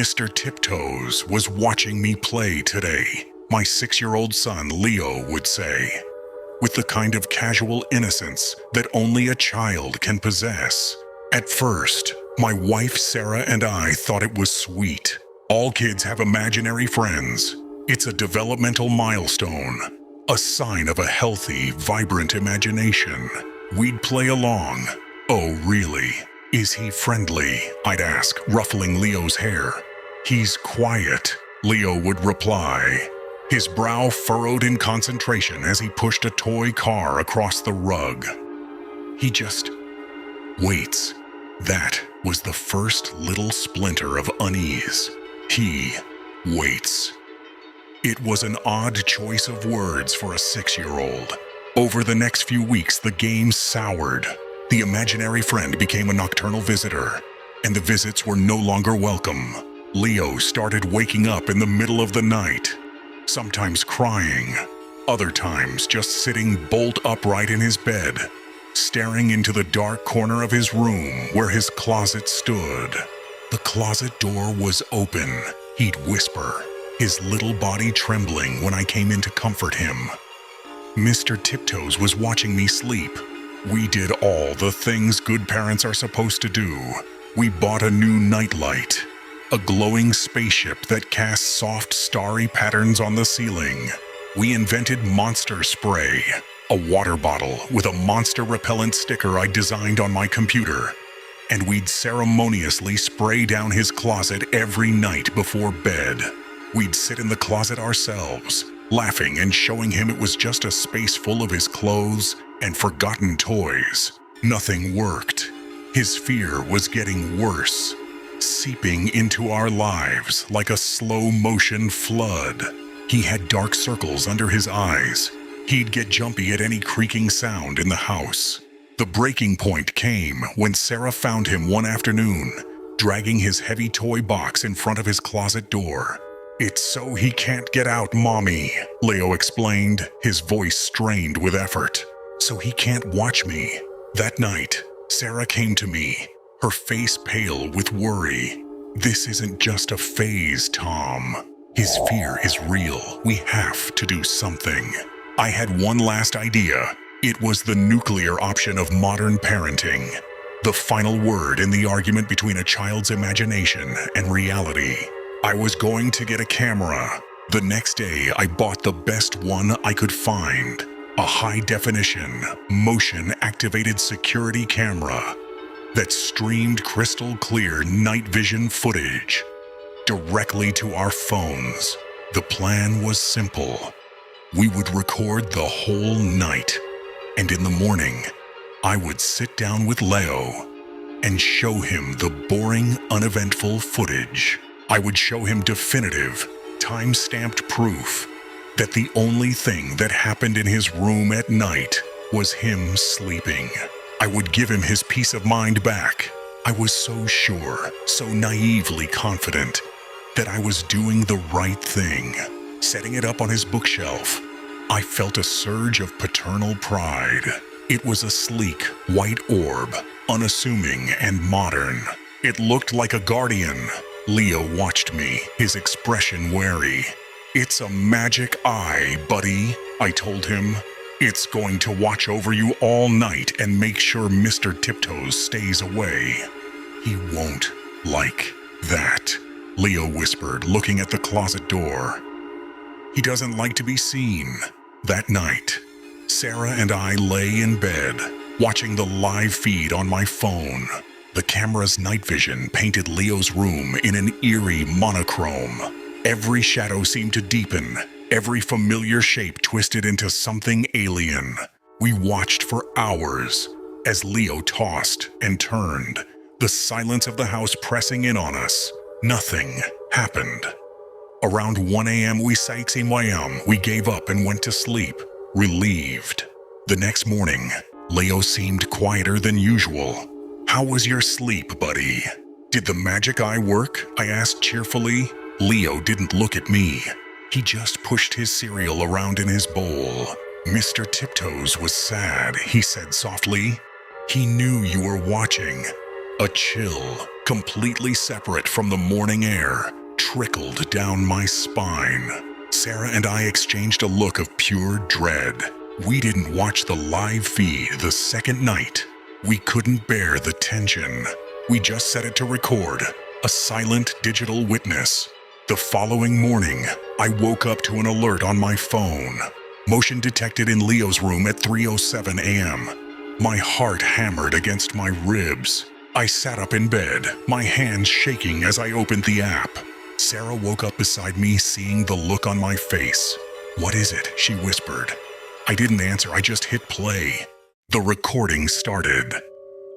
Mr. Tiptoes was watching me play today, my 6-year-old son Leo would say, with the kind of casual innocence that only a child can possess. At first, my wife Sarah and I thought it was sweet. All kids have imaginary friends. It's a developmental milestone, a sign of a healthy, vibrant imagination. We'd play along. "Oh, really? Is he friendly?" I'd ask, ruffling Leo's hair. "He's quiet," Leo would reply, his brow furrowed in concentration as he pushed a toy car across the rug. "He just waits." That was the first little splinter of unease. He waits. It was an odd choice of words for a 6-year-old. Over the next few weeks, the game soured. The imaginary friend became a nocturnal visitor, and the visits were no longer welcome. Leo started waking up in the middle of the night, sometimes crying, other times just sitting bolt upright in his bed, staring into the dark corner of his room where his closet stood. The closet door was open, he'd whisper, his little body trembling when I came in to comfort him. Mr. Tiptoes was watching me sleep. We did all the things good parents are supposed to do. We bought a new nightlight, a glowing spaceship that cast soft, starry patterns on the ceiling. We invented monster spray, a water bottle with a monster repellent sticker I designed on my computer. And we'd ceremoniously spray down his closet every night before bed. We'd sit in the closet ourselves, laughing and showing him it was just a space full of his clothes and forgotten toys. Nothing worked. His fear was getting worse, seeping into our lives like a slow-motion flood. He had dark circles under his eyes. He'd get jumpy at any creaking sound in the house. The breaking point came when Sarah found him one afternoon, dragging his heavy toy box in front of his closet door. "It's so he can't get out, Mommy," Leo explained, his voice strained with effort. "So he can't watch me." That night, Sarah came to me, her face pale with worry. "This isn't just a phase, Tom. His fear is real. We have to do something." I had one last idea. It was the nuclear option of modern parenting. The final word in the argument between a child's imagination and reality. I was going to get a camera. The next day, I bought the best one I could find. A high-definition, motion-activated security camera that streamed crystal-clear night vision footage directly to our phones. The plan was simple. We would record the whole night, and in the morning, I would sit down with Leo and show him the boring, uneventful footage. I would show him definitive, time-stamped proof that the only thing that happened in his room at night was him sleeping. I would give him his peace of mind back. I was so sure, so naively confident that I was doing the right thing. Setting it up on his bookshelf, I felt a surge of paternal pride. It was a sleek, white orb, unassuming and modern. It looked like a guardian. Leo watched me, his expression wary. "It's a magic eye, buddy," I told him. "It's going to watch over you all night and make sure Mr. Tiptoes stays away." "He won't like that," Leo whispered, looking at the closet door. "He doesn't like to be seen." That night, Sarah and I lay in bed, watching the live feed on my phone. The camera's night vision painted Leo's room in an eerie monochrome. Every shadow seemed to deepen, every familiar shape twisted into something alien. We watched for hours as Leo tossed and turned, the silence of the house pressing in on us. Nothing happened. Around 1 a.m. we gave up and went to sleep, relieved. The next morning, Leo seemed quieter than usual. "How was your sleep, buddy?" "Did the magic eye work?" I asked cheerfully. Leo didn't look at me. He just pushed his cereal around in his bowl. "Mr. Tiptoes was sad," he said softly. "He knew you were watching. A chill, completely separate from the morning air, trickled down my spine. Sarah and I exchanged a look of pure dread. We didn't watch the live feed the second night. We couldn't bear the tension. We just set it to record, a silent digital witness. The following morning, I woke up to an alert on my phone. Motion detected in Leo's room at 3:07 a.m. My heart hammered against my ribs. I sat up in bed, my hands shaking as I opened the app. Sarah woke up beside me, seeing the look on my face. "What is it?" she whispered. I didn't answer, I just hit play. The recording started.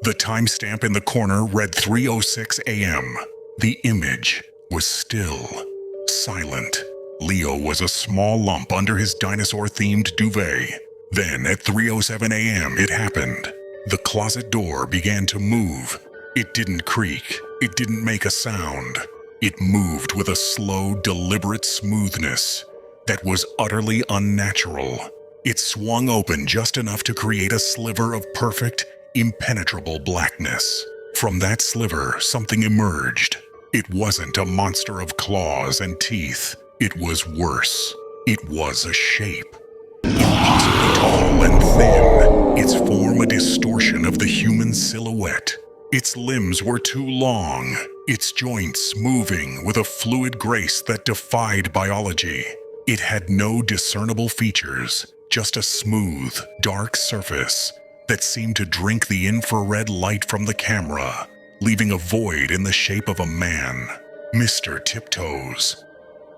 The timestamp in the corner read 3:06 a.m. The image was still, silent. Leo was a small lump under his dinosaur-themed duvet. Then, at 3:07 a.m., it happened. The closet door began to move. It didn't creak. It didn't make a sound. It moved with a slow, deliberate smoothness that was utterly unnatural. It swung open just enough to create a sliver of perfect, impenetrable blackness. From that sliver, something emerged. It wasn't a monster of claws and teeth. It was worse. It was a shape. Impossibly tall and thin, its form a distortion of the human silhouette. Its limbs were too long, its joints moving with a fluid grace that defied biology. It had no discernible features, just a smooth, dark surface that seemed to drink the infrared light from the camera, leaving a void in the shape of a man, Mr. Tiptoes.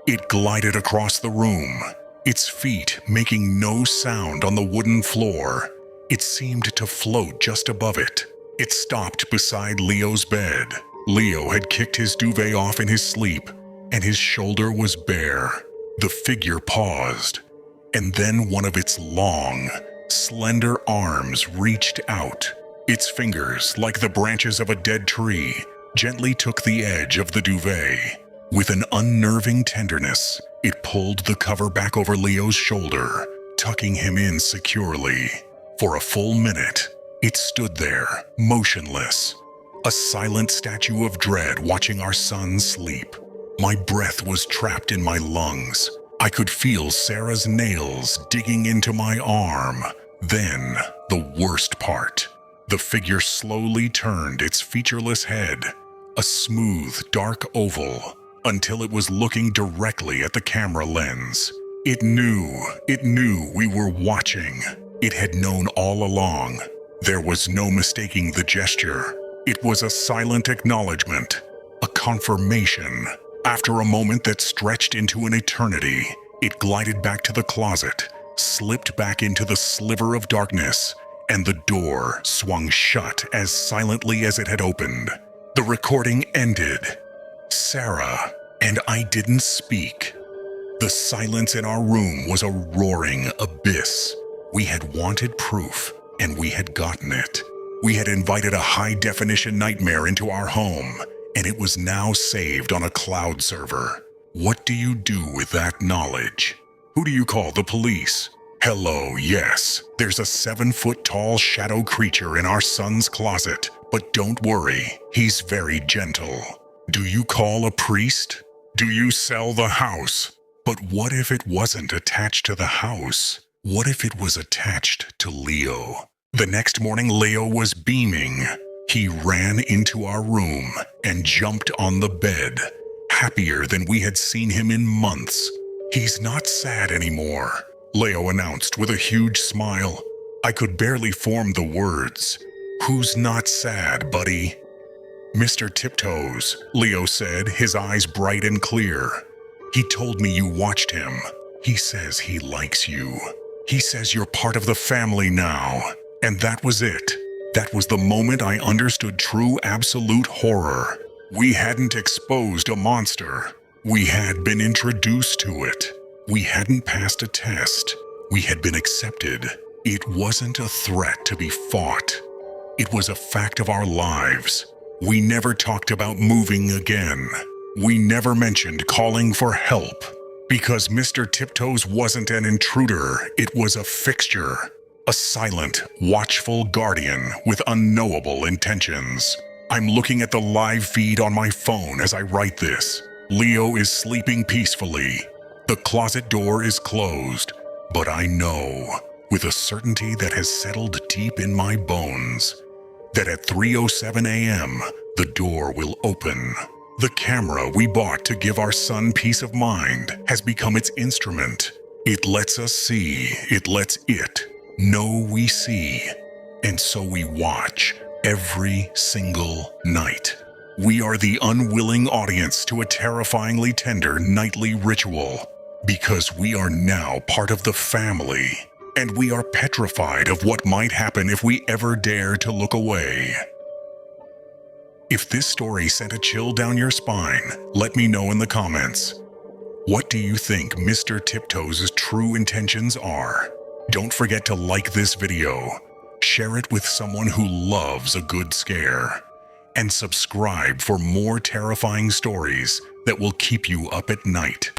It glided across the room, its feet making no sound on the wooden floor. It seemed to float just above it. It stopped beside Leo's bed. Leo had kicked his duvet off in his sleep, and his shoulder was bare. The figure paused, and then one of its long, slender arms reached out. Its fingers, like the branches of a dead tree, gently took the edge of the duvet. With an unnerving tenderness, it pulled the cover back over Leo's shoulder, tucking him in securely. For a full minute, it stood there, motionless, a silent statue of dread watching our son sleep. My breath was trapped in my lungs. I could feel Sarah's nails digging into my arm. Then, the worst part. The figure slowly turned its featureless head, a smooth, dark oval, until it was looking directly at the camera lens. It knew we were watching. It had known all along. There was no mistaking the gesture. It was a silent acknowledgement, a confirmation. After a moment that stretched into an eternity, it glided back to the closet, slipped back into the sliver of darkness, and the door swung shut as silently as it had opened. The recording ended. Sarah and I didn't speak. The silence in our room was a roaring abyss. We had wanted proof, and we had gotten it. We had invited a high-definition nightmare into our home, and it was now saved on a cloud server. What do you do with that knowledge? Who do you call? The police? Hello, yes, there's a 7-foot-tall shadow creature in our son's closet, but don't worry, he's very gentle. Do you call a priest? Do you sell the house? But what if it wasn't attached to the house? What if it was attached to Leo? The next morning, Leo was beaming. He ran into our room and jumped on the bed, happier than we had seen him in months. He's not sad anymore, Leo announced with a huge smile. I could barely form the words. Who's not sad, buddy? Mr. Tiptoes, Leo said, his eyes bright and clear. He told me you watched him. He says he likes you. He says you're part of the family now. And that was it. That was the moment I understood true absolute horror. We hadn't exposed a monster. We had been introduced to it. We hadn't passed a test. We had been accepted. It wasn't a threat to be fought. It was a fact of our lives. We never talked about moving again. We never mentioned calling for help. Because Mr. Tiptoes wasn't an intruder, it was a fixture. A silent, watchful guardian with unknowable intentions. I'm looking at the live feed on my phone as I write this. Leo is sleeping peacefully. The closet door is closed, but I know, with a certainty that has settled deep in my bones, that at 3:07 a.m., the door will open. The camera we bought to give our son peace of mind has become its instrument. It lets us see, it lets it know we see, and so we watch every single night. We are the unwilling audience to a terrifyingly tender nightly ritual, because we are now part of the family, and we are petrified of what might happen if we ever dare to look away. If this story sent a chill down your spine, let me know in the comments. What do you think Mr. Tiptoes' true intentions are? Don't forget to like this video, share it with someone who loves a good scare, and subscribe for more terrifying stories that will keep you up at night.